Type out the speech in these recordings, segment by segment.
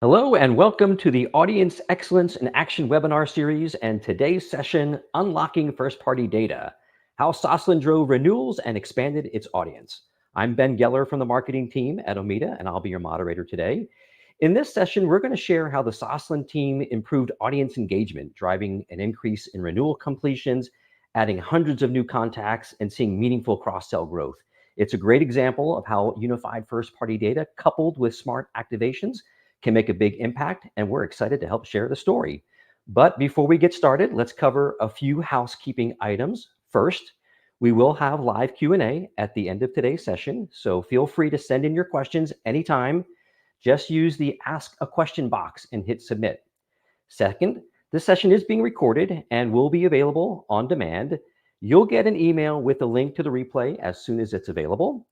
Hello and welcome to the Audience Excellence in Action webinar series and today's session, Unlocking First-Party Data, How Sosland Drove Renewals and Expanded Its Audience. I'm Ben Geller from the marketing team at Omeda, and I'll be your moderator today. In this session, we're going to share how the Sosland team improved audience engagement, driving an increase in renewal completions, adding hundreds of new contacts, and seeing meaningful cross-sell growth. It's a great example of how unified first-party data coupled with smart activations can make a big impact, and we're excited to help share the story. But before we get started, let's cover a few housekeeping items. First, we will have live Q&A at the end of today's session, so feel free to send in your questions anytime. Just use the Ask a Question box and hit Submit. Second, this session is being recorded and will be available on demand. You'll get an email with a link to the replay as soon as it's available.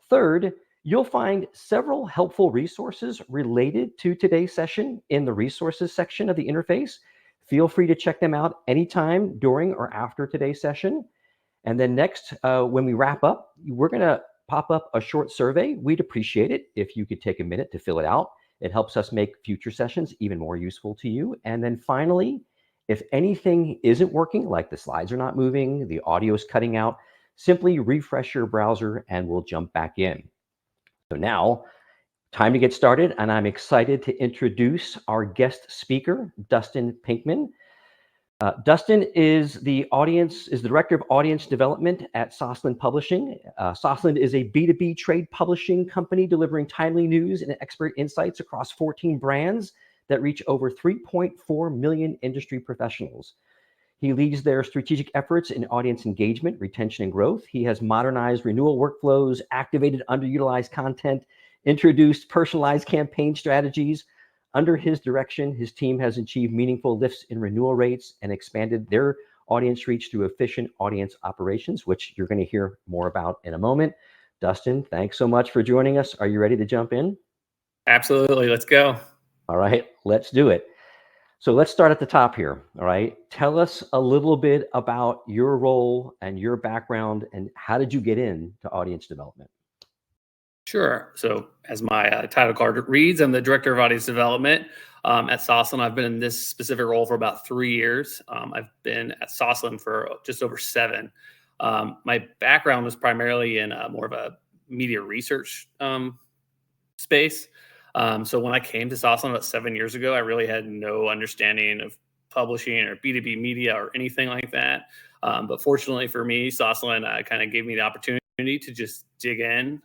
Third, you'll find several helpful resources related to today's session in the resources section of the interface. Feel free to check them out anytime during or after today's session. And then next, when we wrap up, we're going to pop up a short survey. We'd appreciate it if you could take a minute to fill it out. It helps us make future sessions even more useful to you. And then finally, if anything isn't working, like the slides are not moving, the audio is cutting out, simply refresh your browser and we'll jump back in. So now, time to get started, and I'm excited to introduce our guest speaker, Dustin Pickman. Dustin is the Director of Audience Development at Sosland Publishing. Sosland is a B2B trade publishing company delivering timely news and expert insights across 14 brands that reach over 3.4 million industry professionals. He leads their strategic efforts in audience engagement, retention, and growth. He has modernized renewal workflows, activated underutilized content, introduced personalized campaign strategies. Under his direction, his team has achieved meaningful lifts in renewal rates and expanded their audience reach through efficient audience operations, which you're going to hear more about in a moment. Dustin, thanks so much for joining us. Are you ready to jump in? Absolutely. Let's go. All right, let's do it. So let's start at the top here, all right? Tell us a little bit about your role and your background and how did you get into audience development? Sure. So as my title card reads, I'm the Director of Audience Development at Sosland. I've been in this specific role for about 3 years. I've been at Sosland for just over 7. My background was primarily in more of a media research space. So when I came to Sosland about 7 years ago, I really had no understanding of publishing or B2B media or anything like that. But fortunately for me, Sosland kind of gave me the opportunity to just dig in,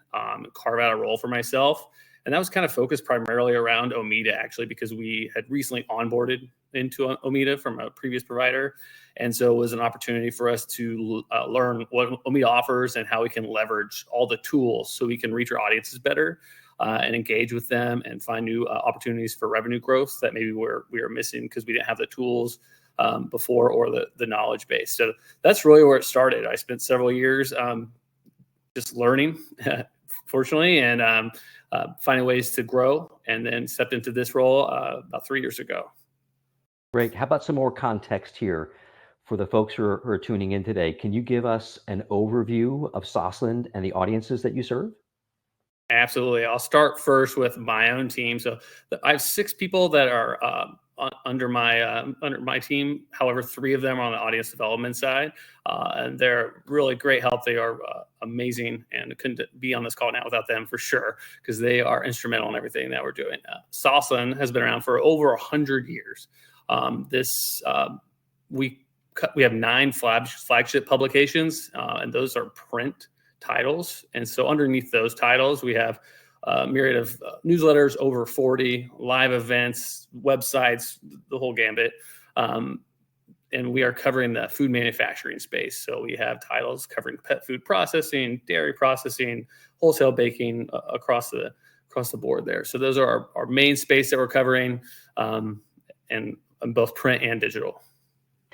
carve out a role for myself. And that was kind of focused primarily around Omeda, actually, because we had recently onboarded into Omeda from a previous provider. And so it was an opportunity for us to learn what Omeda offers and how we can leverage all the tools so we can reach our audiences better. And engage with them and find new opportunities for revenue growth that maybe we were missing because we didn't have the tools before or the knowledge base. So that's really where it started. I spent several years just learning, fortunately, and finding ways to grow, and then stepped into this role about 3 years ago. Great. How about some more context here for the folks who are tuning in today? Can you give us an overview of Sosland and the audiences that you serve? Absolutely. I'll start first with my own team. So I have 6 people that are under my team. However, 3 of them are on the audience development side, and they're really great help. They are amazing, and couldn't be on this call now without them for sure, because they are instrumental in everything that we're doing. Sosland has been around for over 100 years. We have 9 flagship publications, and those are print titles. And so underneath those titles, we have a myriad of newsletters, over 40 live events, websites, the whole gambit. And we are covering the food manufacturing space. So we have titles covering pet food processing, dairy processing, wholesale baking, across the board there. So those are our main space that we're covering, and both print and digital.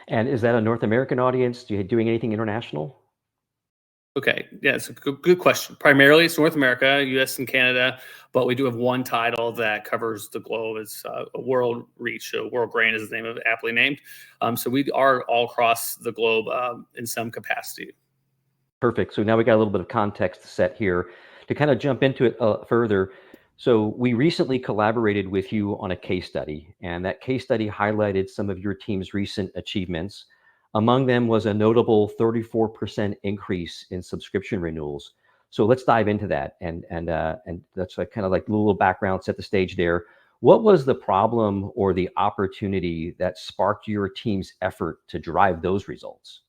And is that a North American audience? Are you doing anything international? Okay, yeah, it's a good question. Primarily, it's North America, U.S. and Canada, but we do have one title that covers the globe. It's a world reach. So World Grain is the name of it, aptly named. So we are all across the globe in some capacity. Perfect. So now we got a little bit of context set here to kind of jump into it further. So we recently collaborated with you on a case study, and that case study highlighted some of your team's recent achievements. Among them was a notable 34% increase in subscription renewals. So let's dive into that, and that's like kind of like a little background, set the stage there. What was the problem or the opportunity that sparked your team's effort to drive those results?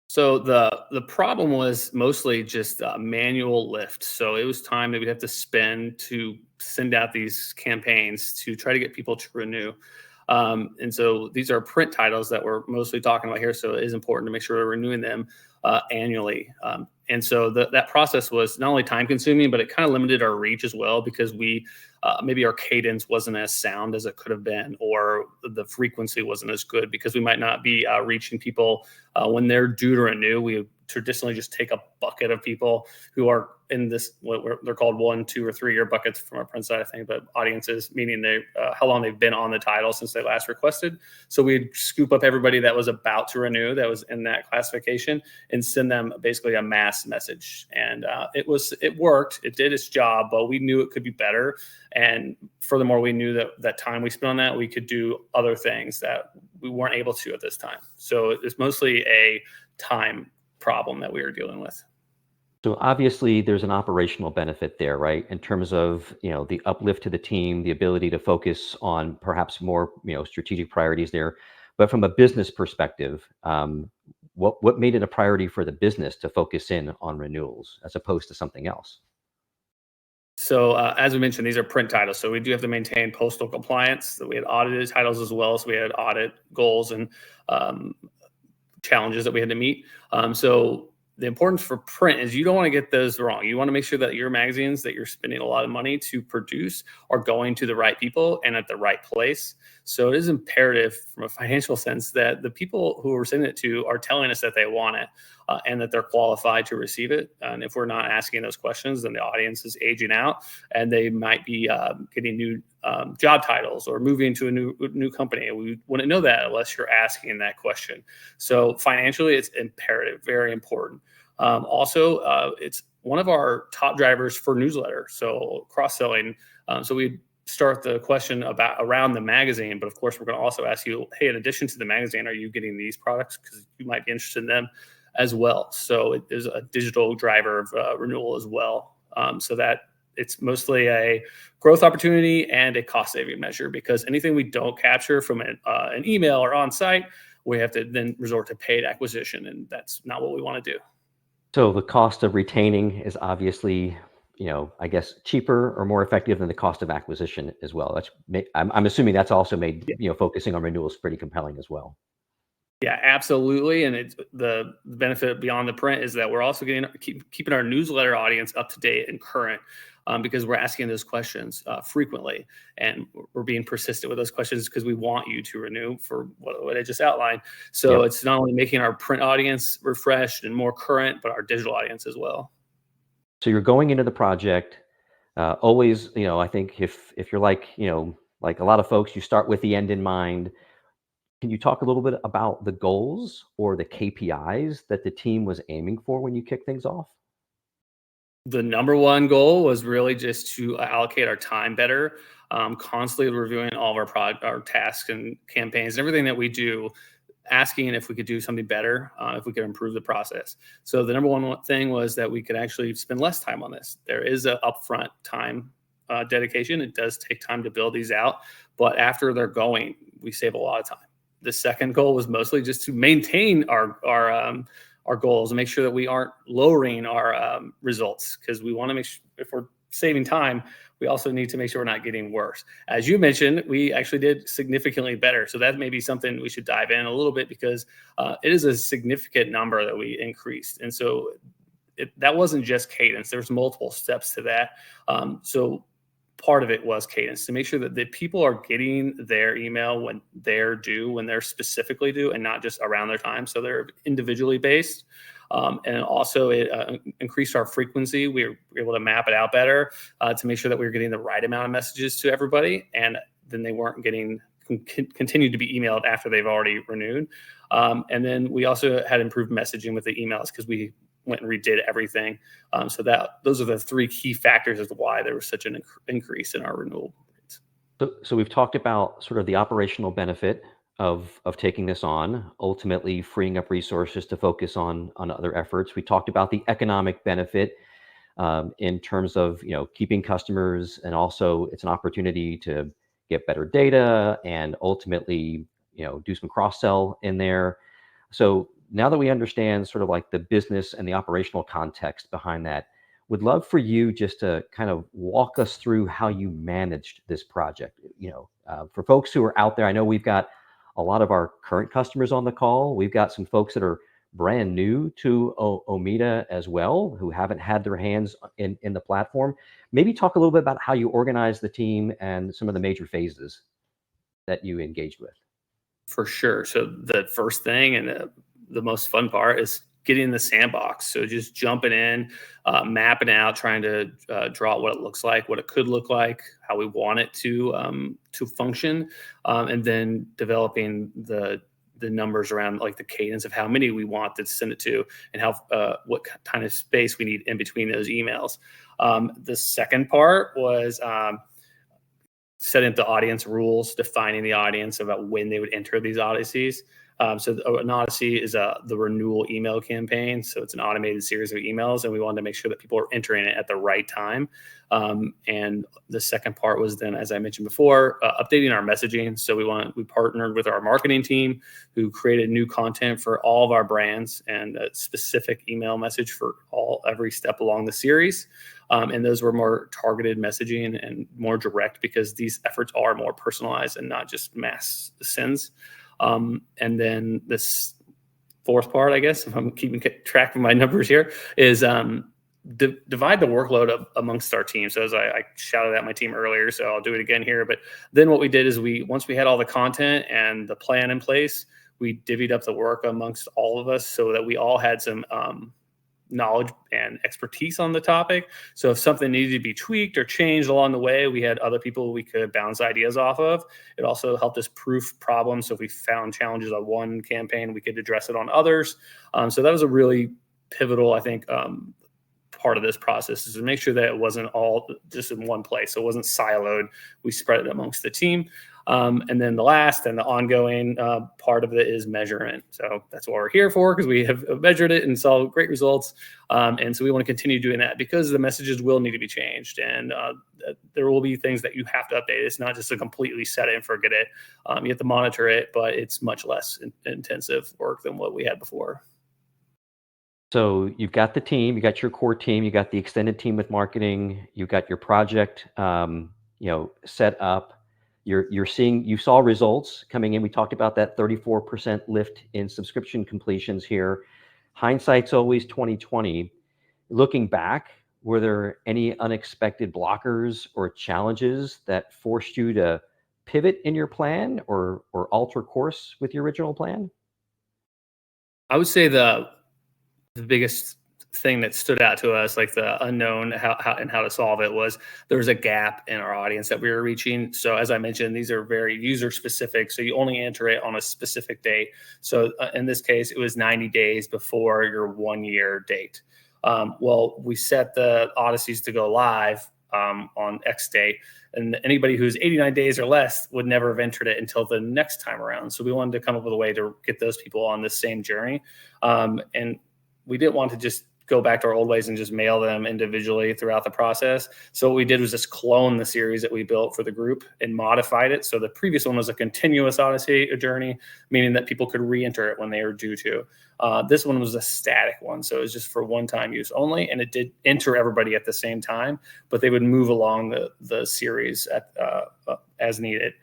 So the problem was mostly just manual lift. So it was time that we'd have to spend to send out these campaigns to try to get people to renew. And so these are print titles that we're mostly talking about here. So it is important to make sure we're renewing them annually. And so that process was not only time consuming, but it kind of limited our reach as well because we maybe our cadence wasn't as sound as it could have been, or the frequency wasn't as good because we might not be reaching people when they're due to renew. We traditionally just take a bucket of people who are in this, they're called 1, 2, or 3 year buckets from our print side, I think, but audiences, meaning they how long they've been on the title since they last requested. So we'd scoop up everybody that was about to renew that was in that classification and send them basically a mass message. And it worked, it did its job, but we knew it could be better. And furthermore, we knew that time we spent on that, we could do other things that we weren't able to at this time. So it's mostly a time problem that we were dealing with. So obviously there's an operational benefit there, right? In terms of, the uplift to the team, the ability to focus on perhaps more, strategic priorities there. But from a business perspective, what made it a priority for the business to focus in on renewals as opposed to something else? So as we mentioned, these are print titles. So we do have to maintain postal compliance. So we had audited titles as well. So we had audit goals and um, challenges that we had to meet. So the importance for print is you don't want to get those wrong. You want to make sure that your magazines that you're spending a lot of money to produce are going to the right people and at the right place. So it is imperative from a financial sense that the people who we're sending it to are telling us that they want it and that they're qualified to receive it. And if we're not asking those questions, then the audience is aging out and they might be getting new job titles or moving to a new company. We wouldn't know that unless you're asking that question. So financially, it's imperative, very important. It's one of our top drivers for newsletter. So cross-selling. So we start the question around the magazine, but of course, we're going to also ask you, hey, in addition to the magazine, are you getting these products? Because you might be interested in them as well. So it is a digital driver of renewal as well. So that it's mostly a growth opportunity and a cost saving measure because anything we don't capture from an email or on site, we have to then resort to paid acquisition. And that's not what we want to do. So the cost of retaining is obviously, I guess cheaper or more effective than the cost of acquisition as well. I'm assuming that's also made, focusing on renewals pretty compelling as well. Yeah, absolutely. And it's the benefit beyond the print is that we're also keeping our newsletter audience up to date and current because we're asking those questions frequently. And we're being persistent with those questions because we want you to renew for what I just outlined. So Yep. it's not only making our print audience refreshed and more current, but our digital audience as well. So you're going into the project, always, I think if you're like, like a lot of folks, you start with the end in mind. Can you talk a little bit about the goals or the KPIs that the team was aiming for when you kick things off? The number one goal was really just to allocate our time better, constantly reviewing all of our tasks and campaigns and everything that we do, asking if we could do something better, if we could improve the process. So the number one thing was that we could actually spend less time on this. There is an upfront time dedication. It does take time to build these out, but after they're going, we save a lot of time. The second goal was mostly just to maintain our goals and make sure that we aren't lowering our results because we want to make sure if we're saving time, we also need to make sure we're not getting worse. As you mentioned, we actually did significantly better. So that may be something we should dive in a little bit because it is a significant number that we increased. And so that wasn't just cadence. There's multiple steps to that. So part of it was cadence to make sure that the people are getting their email when they're due, when they're specifically due, and not just around their time. So they're individually based. And also it increased our frequency. We were able to map it out better to make sure that we were getting the right amount of messages to everybody. And then they weren't getting continued to be emailed after they've already renewed. And then we also had improved messaging with the emails because we went and redid everything. So those are the three key factors as to why there was such an increase in our renewal rates. So we've talked about sort of the operational benefit of taking this on, ultimately freeing up resources to focus on other efforts. We talked about the economic benefit in terms of keeping customers, and also it's an opportunity to get better data and ultimately do some cross sell in there. So now that we understand sort of like the business and the operational context behind that, would love for you just to kind of walk us through how you managed this project. For folks who are out there, I know we've got a lot of our current customers on the call. We've got some folks that are brand new to Omeda as well, who haven't had their hands in the platform. Maybe talk a little bit about how you organize the team and some of the major phases that you engaged with. For sure. So the first thing and the most fun part is getting in the sandbox. So just jumping in, mapping out, trying to draw out what it looks like, what it could look like, how we want it to function, and then developing the numbers around like the cadence of how many we want to send it to, and how what kind of space we need in between those emails. The second part was setting up the audience rules, defining the audience about when they would enter these Odysseys. So an Odyssey is the renewal email campaign. So it's an automated series of emails, and we wanted to make sure that people are entering it at the right time. And the second part was then, as I mentioned before, updating our messaging. So we partnered with our marketing team, who created new content for all of our brands and a specific email message for every step along the series. And those were more targeted messaging and more direct, because these efforts are more personalized and not just mass sends. And then this fourth part, I guess, if I'm keeping track of my numbers here, is divide the workload amongst our team. So as I shouted at my team earlier, so I'll do it again here. But then what we did is once we had all the content and the plan in place, we divvied up the work amongst all of us so that we all had some knowledge and expertise on the topic. So if something needed to be tweaked or changed along the way, we had other people we could bounce ideas off of. It also helped us proof problems. So if we found challenges on one campaign, we could address it on others. So that was a really pivotal, I think, part of this process, is to make sure that it wasn't all just in one place. So it wasn't siloed. We spread it amongst the team. And then the last and the ongoing part of it is measurement. So that's what we're here for, because we have measured it and saw great results. And so we want to continue doing that, because the messages will need to be changed, and there will be things that you have to update. It's not just a completely set it and forget it. You have to monitor it, but it's much less intensive work than what we had before. So you've got the team, you got your core team, you got the extended team with marketing, you got your project, set up. You saw results coming in. We talked about that 34% lift in subscription completions here. Hindsight's always 2020. Looking back, were there any unexpected blockers or challenges that forced you to pivot in your plan or alter course with your original plan? I would say the biggest thing that stood out to us, like the unknown how to solve it, was there was a gap in our audience that we were reaching. So as I mentioned, these are very user specific. So you only enter it on a specific date. So in this case, it was 90 days before your 1 year date. Well, we set the Odysseys to go live on X date, and anybody who's 89 days or less would never have entered it until the next time around. So we wanted to come up with a way to get those people on this same journey. And we didn't want to just go back to our old ways and just mail them individually throughout the process. So what we did was just clone the series that we built for the group and modified it. So the previous one was a continuous Odyssey journey, meaning that people could re-enter it when they were due to. This one was a static one. So it was just for one-time use only. And it did enter everybody at the same time, but they would move along the series as needed.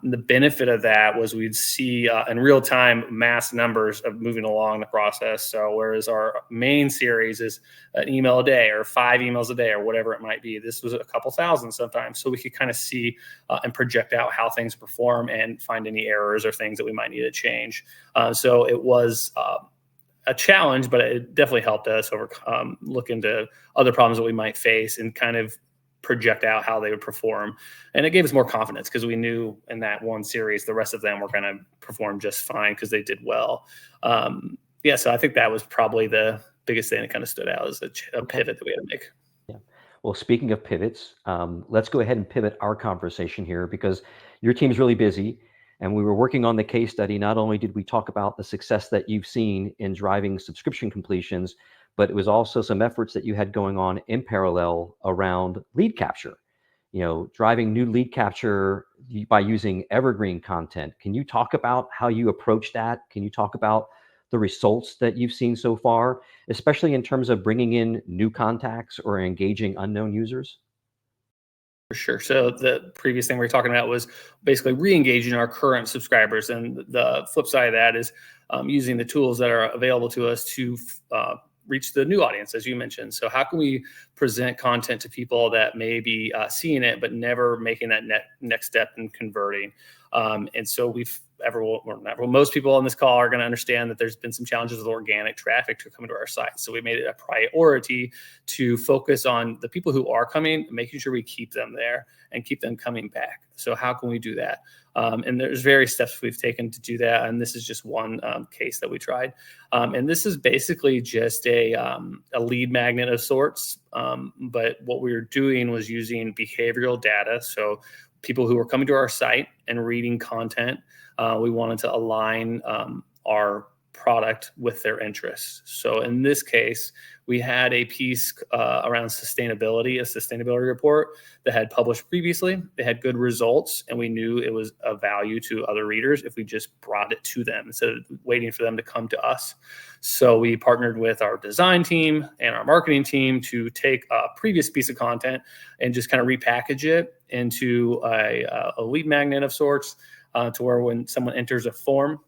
The benefit of that was we'd see in real time mass numbers of moving along the process. So whereas our main series is an email a day or 5 emails a day or whatever it might be, this was a couple thousand sometimes. So we could kind of see and project out how things perform and find any errors or things that we might need to change. So it was a challenge, but it definitely helped us look into other problems that we might face and kind of project out how they would perform. And it gave us more confidence, because we knew in that one series, the rest of them were going to perform just fine because they did well. So I think that was probably the biggest thing that kind of stood out as a pivot that we had to make. Yeah. Well, speaking of pivots, let's go ahead and pivot our conversation here because your team's really busy. And we were working on the case study. Not only did we talk about the success that you've seen in driving subscription completions, but it was also some efforts that you had going on in parallel around lead capture. Driving new lead capture by using evergreen content. Can you talk about how you approach that? Can you talk about the results that you've seen so far, especially in terms of bringing in new contacts or engaging unknown users? For sure. So the previous thing we were talking about was basically re-engaging our current subscribers, and the flip side of that is using the tools that are available to us to reach the new audience, as you mentioned. So how can we present content to people that may be seeing it but never making that next step in converting? And so most people on this call are going to understand that there's been some challenges with organic traffic to come to our site. So we made it a priority to focus on the people who are coming, making sure we keep them there and keep them coming back. So how can we do that? And there's various steps we've taken to do that. And this is just one case that we tried. And this is basically just a lead magnet of sorts. But what we were doing was using behavioral data. So people who were coming to our site and reading content, we wanted to align our product with their interests. So in this case, we had a piece around sustainability, a sustainability report that had published previously. They had good results, and we knew it was of value to other readers if we just brought it to them instead of waiting for them to come to us. So we partnered with our design team and our marketing team to take a previous piece of content and just kind of repackage it into a lead magnet of sorts, to where when someone enters a form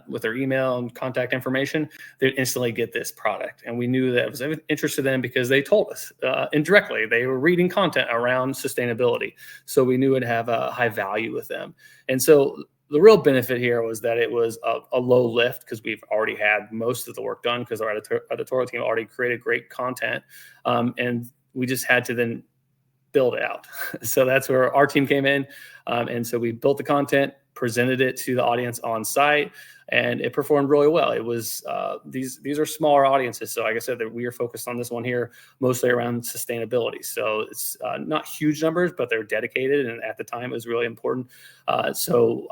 with their email and contact information, they'd instantly get this product. And we knew that it was of interest to them because they told us indirectly they were reading content around sustainability. So we knew it'd have a high value with them. And so the real benefit here was that it was a low lift because we've already had most of the work done because our editorial team already created great content. And we just had to then build it out. So that's where our team came in. And so we built the content, presented it to the audience on site, and it performed really well. It was these are smaller audiences. So like I said, that we are focused on this one here mostly around sustainability. So it's not huge numbers, but they're dedicated. And at the time it was really important. So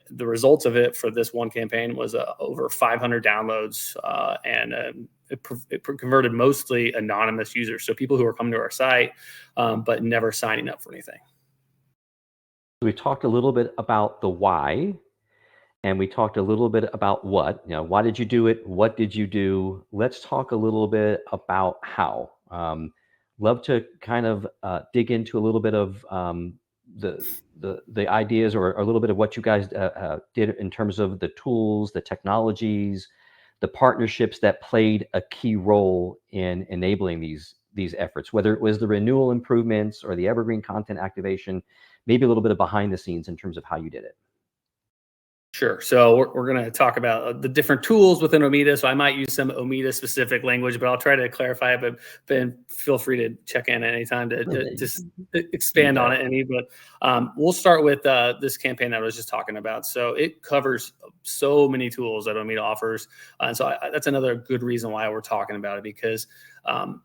the results of it for this one campaign was over 500 downloads, and it converted mostly anonymous users. So people who are coming to our site, but never signing up for anything. We talked a little bit about the why, and we talked a little bit about what. Why did you do it? What did you do? Let's talk a little bit about how. Love to kind of dig into a little bit of the ideas, or a little bit of what you guys did in terms of the tools, the technologies, the partnerships that played a key role in enabling these efforts, whether it was the renewal improvements or the evergreen content activation, maybe a little bit of behind the scenes in terms of how you did it. Sure. So we're going to talk about the different tools within Omeda. So I might use some Omeda specific language, but I'll try to clarify it. But Ben, feel free to check in anytime to just expand on it any. But we'll start with this campaign that I was just talking about. So it covers so many tools that Omeda offers. And so that's another good reason why we're talking about it, because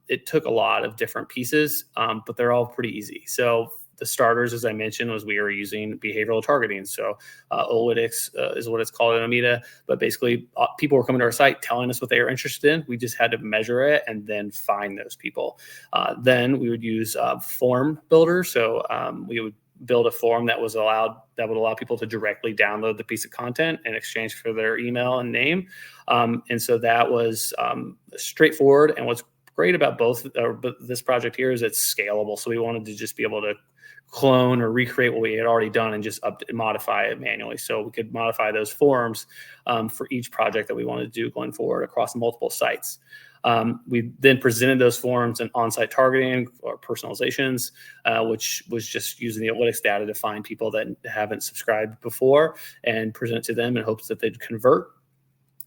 it took a lot of different pieces, but they're all pretty easy. So the starters, as I mentioned, was we were using behavioral targeting. So analytics is what it's called in Omeda. But basically, people were coming to our site telling us what they were interested in. We just had to measure it and then find those people. Then we would use form builder. So we would build a form that would allow people to directly download the piece of content in exchange for their email and name. And so that was straightforward. And what's great about this project here is it's scalable. So we wanted to just be able to clone or recreate what we had already done and just modify it manually. So we could modify those forms for each project that we wanted to do going forward across multiple sites. We then presented those forms in on-site targeting or personalizations, which was just using the analytics data to find people that haven't subscribed before and present it to them in hopes that they'd convert.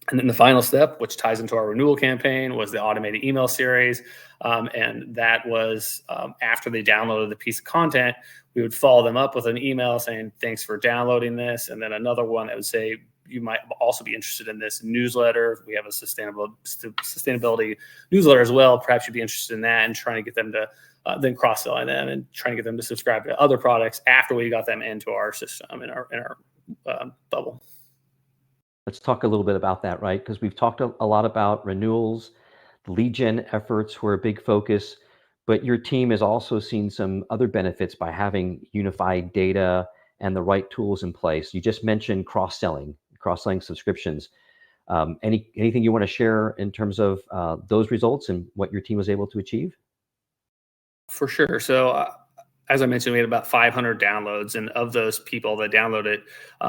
And then the final step, which ties into our renewal campaign, was the automated email series. And that was after they downloaded the piece of content, we would follow them up with an email saying, thanks for downloading this. And then another one that would say, you might also be interested in this newsletter. We have a sustainability newsletter as well. Perhaps you'd be interested in that and trying to get them to then cross-selling them and trying to get them to subscribe to other products after we got them into our system, in our bubble. Let's talk a little bit about that, right? Because we've talked a lot about renewals. The lead gen efforts were a big focus, but your team has also seen some other benefits by having unified data and the right tools in place. You just mentioned cross-selling subscriptions. Anything you want to share in terms of those results and what your team was able to achieve? For sure. So as I mentioned, we had about 500 downloads, and of those people that downloaded,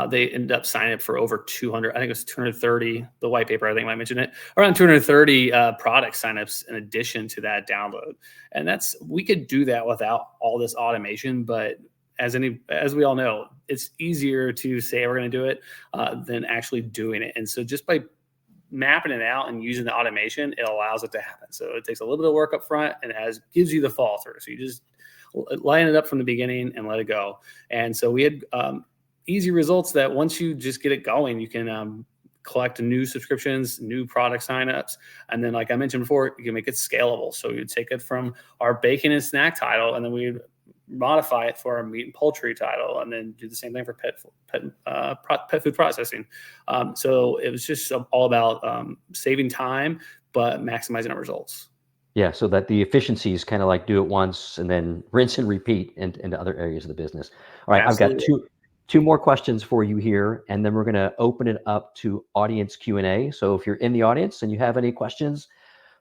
they ended up signing up for over 200. I think it was 230. The white paper, I think, might mention it. Around 230 product signups in addition to that download, and we could do that without all this automation. But as we all know, it's easier to say we're going to do it than actually doing it. And so just by mapping it out and using the automation, it allows it to happen. So it takes a little bit of work up front and gives you the fall through. So you just line it up from the beginning and let it go. And so we had easy results that once you just get it going, you can collect new subscriptions, new product signups. And then, like I mentioned before, you can make it scalable. So you'd take it from our bacon and snack title, and then we'd modify it for our meat and poultry title, and then do the same thing for pet food processing. So it was just all about saving time, but maximizing our results. Yeah, so that the efficiencies kind of like do it once and then rinse and repeat into other areas of the business. All right, Absolutely. I've got two more questions for you here, and then we're going to open it up to audience Q&A. So if you're in the audience and you have any questions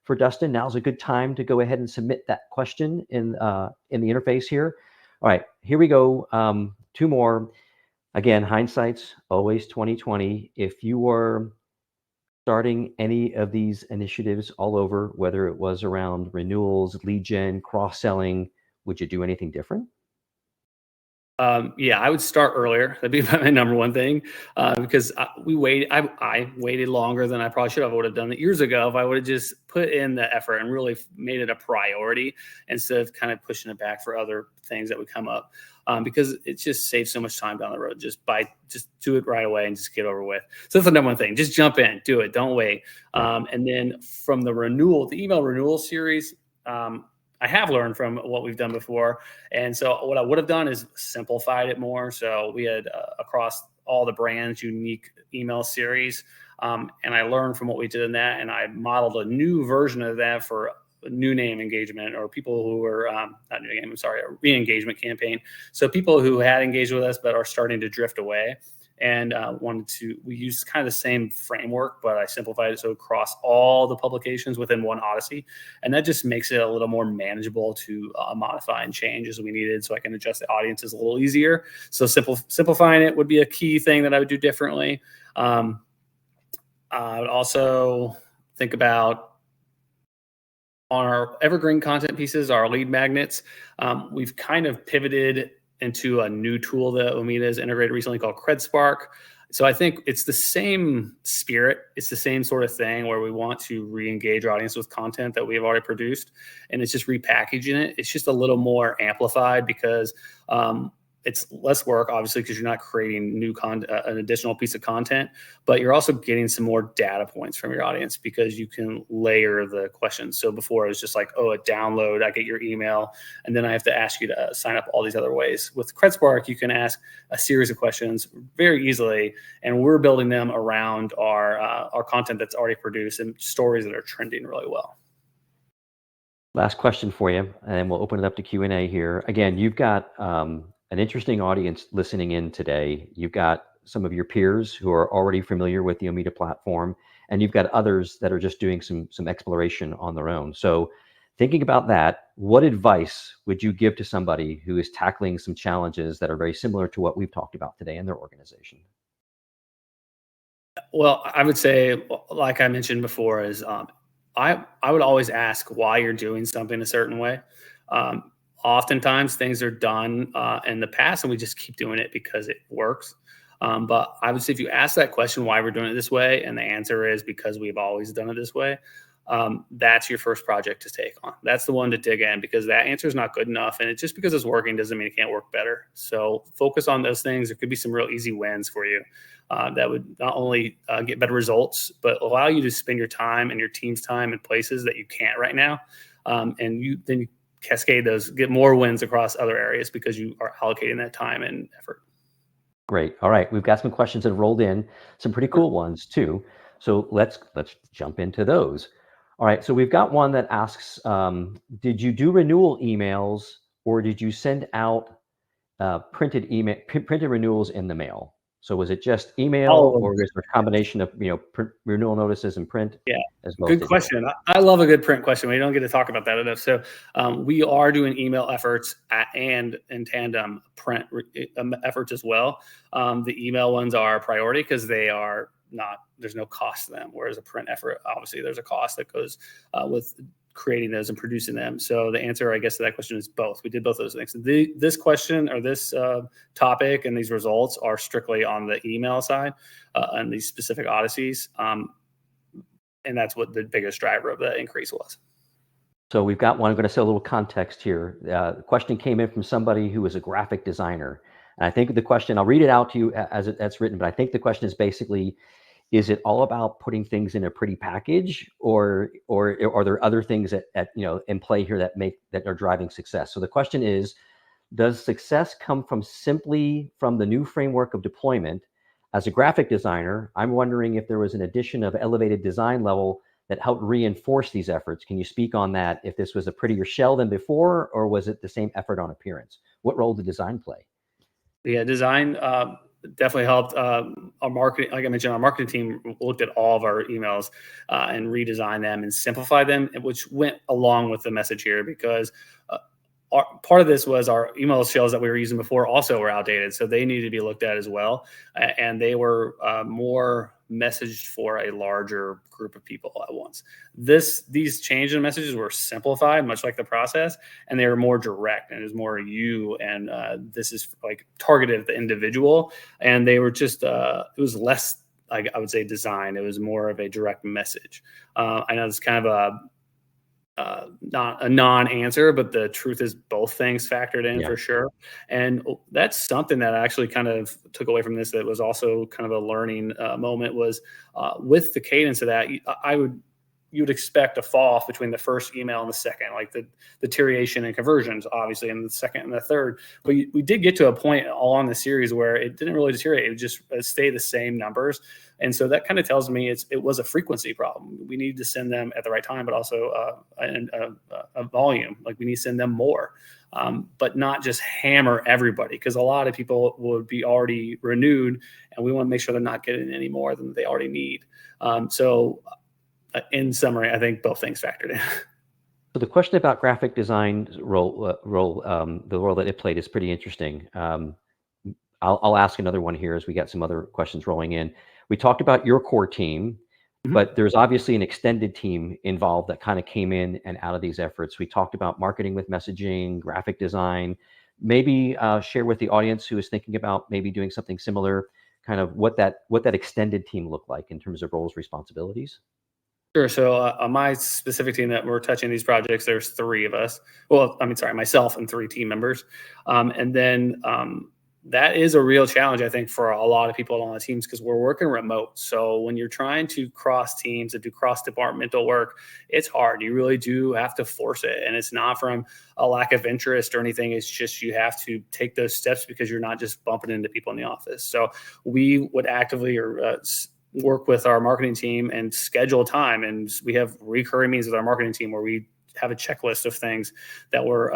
for Dustin, now's a good time to go ahead and submit that question in the interface here. All right, here we go. Two more. Again, hindsight's always 2020. If you were starting any of these initiatives all over, whether it was around renewals, lead gen, cross-selling, would you do anything different? Yeah, I would start earlier. That'd be my number one thing, because I waited longer than I probably should have. I would have done it years ago if I would have just put in the effort and really made it a priority instead of kind of pushing it back for other things that would come up. Because it just saves so much time down the road. Just do it right away and just get over with. So that's the number one thing. Just jump in, do it, don't wait. And then from the email renewal series, I have learned from what we've done before. And so what I would have done is simplified it more. So we had across all the brands, unique email series. And I learned from what we did in that, and I modeled a new version of that for new name engagement, or people who were not new name, I'm sorry, a re-engagement campaign. So people who had engaged with us but are starting to drift away, and we used kind of the same framework, but I simplified it so across all the publications within one Odyssey, and that just makes it a little more manageable to modify and change as we needed, so I can adjust the audiences a little easier. So simplifying it would be a key thing that I would do differently. I would also think about on our evergreen content pieces, our lead magnets. We've kind of pivoted into a new tool that Omita has integrated recently called CredSpark. So I think it's the same spirit. It's the same sort of thing where we want to re-engage our audience with content that we have already produced, and it's just repackaging it. It's just a little more amplified because it's less work, obviously, because you're not creating new an additional piece of content, but you're also getting some more data points from your audience because you can layer the questions. So before it was just like, a download, I get your email, and then I have to ask you to sign up all these other ways. With CredSpark, you can ask a series of questions very easily, and we're building them around our content that's already produced and stories that are trending really well. Last question for you, and we'll open it up to Q&A here. Again, you've got an interesting audience listening in today. You've got some of your peers who are already familiar with the Omita platform, and you've got others that are just doing some exploration on their own. So thinking about that, what advice would you give to somebody who is tackling some challenges that are very similar to what we've talked about today in their organization? Well, I would say, like I mentioned before, is I would always ask why you're doing something a certain way. Oftentimes things are done in the past and we just keep doing it because it works. But I would say if you ask that question, why we're doing it this way, and the answer is because we've always done it this way, that's your first project to take on. That's the one to dig in, because that answer is not good enough. And just because it's working doesn't mean it can't work better. So focus on those things. There could be some real easy wins for you that would not only get better results, but allow you to spend your time and your team's time in places that you can't right now. And you cascade those, get more wins across other areas because you are allocating that time and effort. Great. All right. We've got some questions that have rolled in, some pretty cool ones too. So let's jump into those. All right. So we've got one that asks, did you do renewal emails, or did you send out printed renewals in the mail? So was it just email, or was there a combination of renewal notices and print? Yeah, as well? good question. I love a good print question. We don't get to talk about that enough. So we are doing email efforts and in tandem print efforts as well. The email ones are a priority because there's no cost to them. Whereas a print effort, obviously there's a cost that goes with creating those and producing them. So the answer, I guess, to that question is both. We did both those things. This question, or this topic, and these results are strictly on the email side and these specific Odysseys. And that's what the biggest driver of the increase was. So we've got one. I'm going to say a little context here. The question came in from somebody who is a graphic designer. And I think the question, I'll read it out to you as that's written, but I think the question is basically, is it all about putting things in a pretty package, or are there other things in play here that are driving success? So the question is, does success come simply from the new framework of deployment? As a graphic designer, I'm wondering if there was an addition of elevated design level that helped reinforce these efforts. Can you speak on that? If this was a prettier shell than before, or was it the same effort on appearance? What role did design play? Yeah, design definitely helped. Our marketing, like I mentioned, our marketing team looked at all of our emails and redesigned them and simplified them, which went along with the message here, because part of this was our email shells that we were using before also were outdated. So they needed to be looked at as well. And they were more messaged for a larger group of people at once. These changes in messages were simplified, much like the process, and they were more direct, and it was more you, and this is like targeted at the individual. And they were just, it was less, I would say, design. It was more of a direct message. I know it's kind of not a non-answer, but the truth is both things factored in for sure. And that's something that I actually kind of took away from this, that was also kind of a learning moment, was with the cadence of that, you would expect a fall off between the first email and the second, like the deterioration in conversions, obviously, in the second and the third. But we did get to a point along the series where it didn't really deteriorate. It would just stay the same numbers. And so that kind of tells me it was a frequency problem. We need to send them at the right time, but also a volume. Like, we need to send them more, but not just hammer everybody, because a lot of people would be already renewed, and we want to make sure they're not getting any more than they already need. In summary, I think both things factored in. So the question about graphic design's role, the role that it played, is pretty interesting. I'll ask another one here as we got some other questions rolling in. We talked about your core team, but there's obviously an extended team involved that kind of came in and out of these efforts. We talked about marketing with messaging, graphic design. Maybe share with the audience who is thinking about maybe doing something similar, kind of what that extended team looked like in terms of roles, responsibilities. Sure. So on my specific team that we're touching these projects, there's three of us. Well, myself and three team members. And then that is a real challenge, I think, for a lot of people on the teams, because we're working remote. So when you're trying to cross teams and do cross-departmental work, it's hard. You really do have to force it. And it's not from a lack of interest or anything. It's just you have to take those steps because you're not just bumping into people in the office. So we would actively work with our marketing team and schedule time. And we have recurring meetings with our marketing team where we have a checklist of things that we're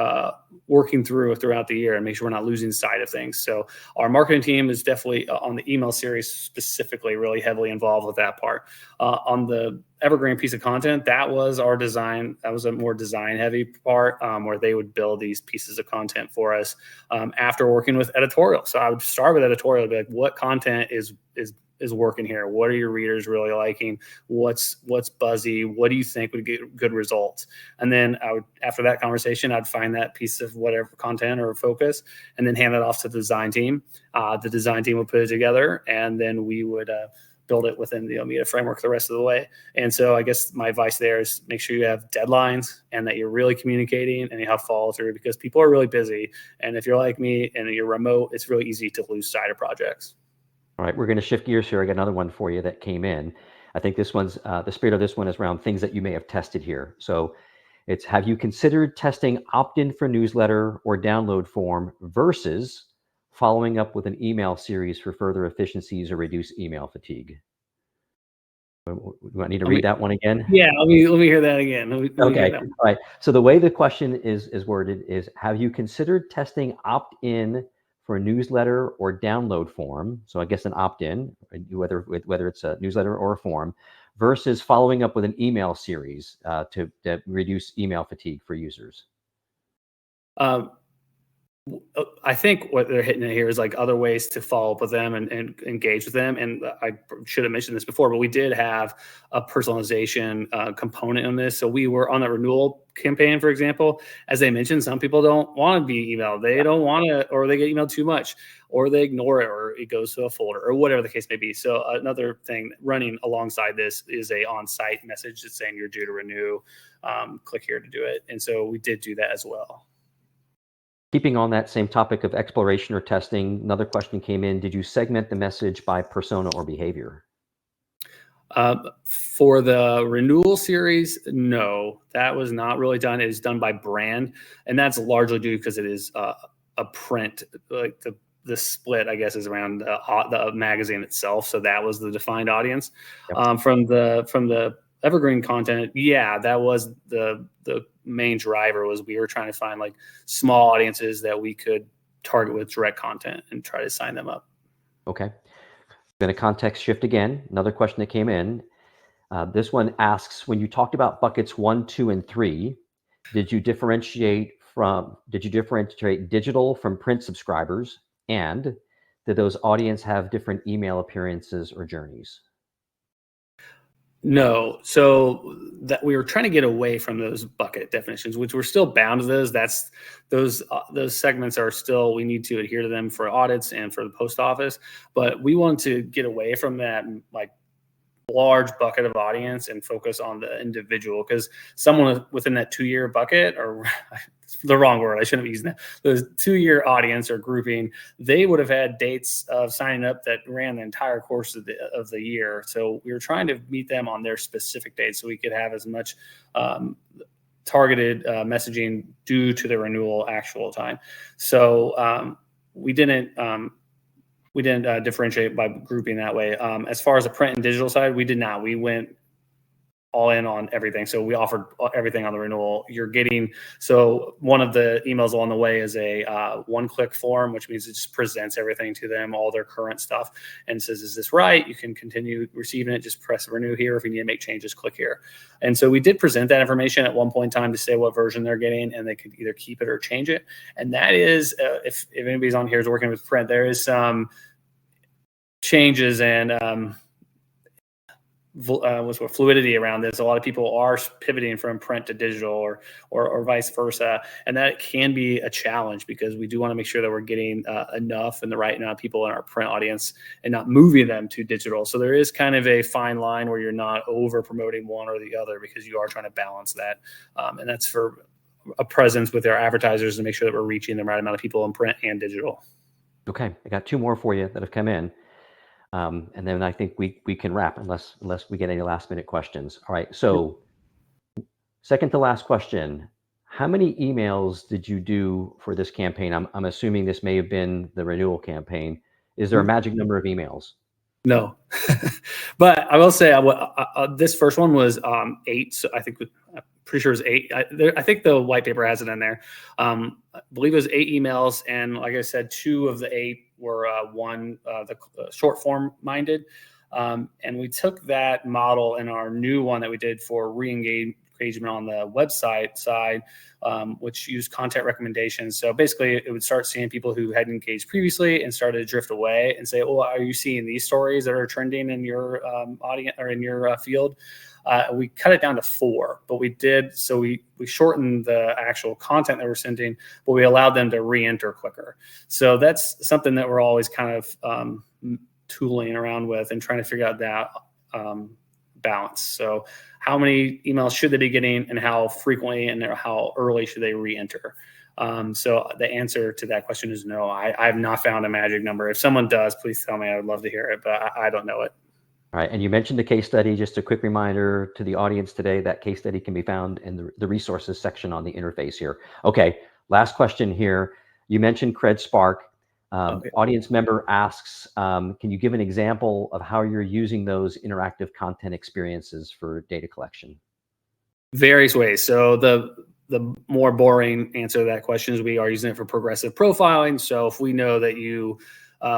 working throughout the year and make sure we're not losing sight of things. So our marketing team is definitely on the email series specifically really heavily involved with that part. On the evergreen piece of content, that was our design. That was a more design heavy part where they would build these pieces of content for us after working with editorial. So I would start with editorial, be like, what content is working here? What are your readers really liking? What's buzzy? What do you think would get good results? And then after that conversation, I'd find that piece of whatever content or focus and then hand it off to the design team. The design team would put it together, and then we would build it within the Omeda framework the rest of the way. And so I guess my advice there is make sure you have deadlines and that you're really communicating and you have follow through, because people are really busy. And if you're like me and you're remote, it's really easy to lose sight of projects. All right, we're going to shift gears here. I got another one for you that came in. I think this one's, the spirit of this one is around things that you may have tested here. So it's, have you considered testing opt-in for newsletter or download form versus following up with an email series for further efficiencies or reduce email fatigue? Do I need to read that one again? Yeah, let me hear that again. Okay, all right. So the way the question is worded is, have you considered testing opt-in for a newsletter or download form? So I guess an opt-in, whether it's a newsletter or a form, versus following up with an email series to reduce email fatigue for users. I think what they're hitting at here is like other ways to follow up with them and engage with them. And I should have mentioned this before, but we did have a personalization component on this. So we were on the renewal campaign, for example. As they mentioned, some people don't want to be emailed. They don't want to, or they get emailed too much, or they ignore it, or it goes to a folder, or whatever the case may be. So another thing running alongside this is a on-site message that's saying you're due to renew. Click here to do it. And so we did do that as well. Keeping on that same topic of exploration or testing, another question came in. Did you segment the message by persona or behavior? For the renewal series, no, that was not really done. It is done by brand, and that's largely due because it is a print. Like the split, I guess, is around the magazine itself. So that was the defined audience. Yep. From the evergreen content, yeah, that was the main driver. Was we were trying to find like small audiences that we could target with direct content and try to sign them up. Okay. Going to context shift again. Another question that came in. This one asks, when you talked about buckets 1, 2, and 3, did you differentiate digital from print subscribers? And did those audience have different email appearances or journeys? No. So that we were trying to get away from those bucket definitions, which we're still bound to those. Those segments are still, we need to adhere to them for audits and for the post office. But we want to get away from that like large bucket of audience and focus on the individual, because someone within that 2-year bucket, or the wrong word, I shouldn't be using that, the 2-year audience or grouping, they would have had dates of signing up that ran the entire course of the year. So we were trying to meet them on their specific dates so we could have as much targeted messaging due to the renewal actual time. So we didn't differentiate by grouping that way. As far as the print and digital side, we did not. We went all in on everything. So we offered everything on the renewal. So one of the emails along the way is a one-click form, which means it just presents everything to them, all their current stuff, and says, is this right? You can continue receiving it. Just press renew here. If you need to make changes, click here. And so we did present that information at one point in time to say what version they're getting, and they could either keep it or change it. And that is, if anybody's on here is working with print, there is some changes and fluidity around this. A lot of people are pivoting from print to digital or vice versa. And that can be a challenge, because we do want to make sure that we're getting enough and the right amount of people in our print audience and not moving them to digital. So there is kind of a fine line where you're not over promoting one or the other, because you are trying to balance that. And that's for a presence with our advertisers to make sure that we're reaching the right amount of people in print and digital. Okay. I got 2 more for you that have come in. And then I think we can wrap unless we get any last minute questions. All right. So second to last question, how many emails did you do for this campaign? I'm assuming this may have been the renewal campaign. Is there a magic number of emails? No, but I will say this first one was 8. So I think I'm pretty sure it was 8. I think the white paper has it in there. I believe it was 8 emails, and like I said, 2 of the 8 were the short form minded, and we took that model in our new one that we did for re-engagement on the website side, which used content recommendations. So basically, it would start seeing people who hadn't engaged previously and started to drift away and say, "Oh, are you seeing these stories that are trending in your audience or in your field?" We cut it down to 4, but we shortened the actual content that we're sending, but we allowed them to re-enter quicker. So that's something that we're always kind of tooling around with and trying to figure out that balance. So how many emails should they be getting, and how frequently and how early should they re-enter? So the answer to that question is no. I have not found a magic number. If someone does, please tell me. I would love to hear it, but I don't know it. All right, and you mentioned the case study. Just a quick reminder to the audience today, that case study can be found in the resources section on the interface here. Okay, last question here. You mentioned Cred Spark. Okay. Audience member asks, can you give an example of how you're using those interactive content experiences for data collection? Various ways. So the more boring answer to that question is we are using it for progressive profiling. So if we know that you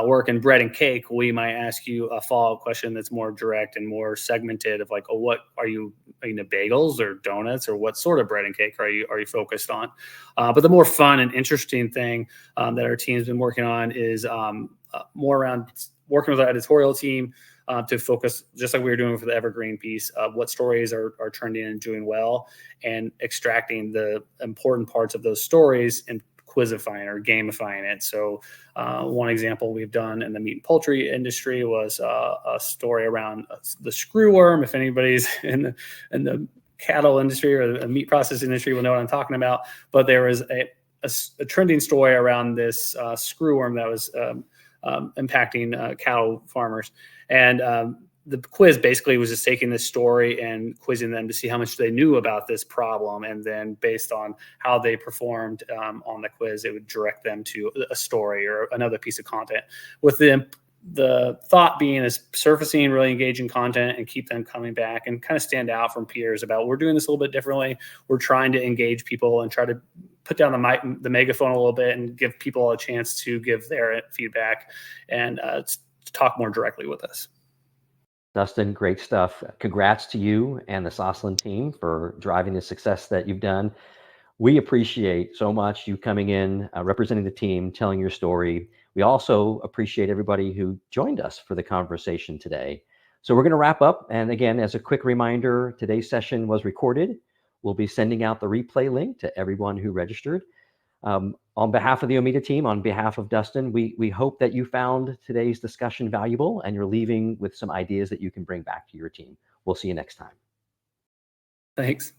work in bread and cake, we might ask you a follow-up question that's more direct and more segmented of like, oh, what are you into, bagels or donuts, or what sort of bread and cake are you focused on? But the more fun and interesting thing that our team's been working on is more around working with our editorial team to focus, just like we were doing for the evergreen piece, what stories are trending and doing well, and extracting the important parts of those stories and quizifying or gamifying it. So one example we've done in the meat and poultry industry was a story around the screwworm. If anybody's in the cattle industry or the meat processing industry will know what I'm talking about. But there was a trending story around this screwworm that was impacting cattle farmers. And the quiz basically was just taking this story and quizzing them to see how much they knew about this problem. And then based on how they performed on the quiz, it would direct them to a story or another piece of content, with the thought being is surfacing really engaging content and keep them coming back and kind of stand out from peers about, we're doing this a little bit differently. We're trying to engage people and try to put down the megaphone a little bit and give people a chance to give their feedback and talk more directly with us. Dustin, great stuff. Congrats to you and the Sosland team for driving the success that you've done. We appreciate so much you coming in, representing the team, telling your story. We also appreciate everybody who joined us for the conversation today. So we're going to wrap up. And again, as a quick reminder, today's session was recorded. We'll be sending out the replay link to everyone who registered. On behalf of the Omita team, on behalf of Dustin, we hope that you found today's discussion valuable and you're leaving with some ideas that you can bring back to your team. We'll see you next time. Thanks.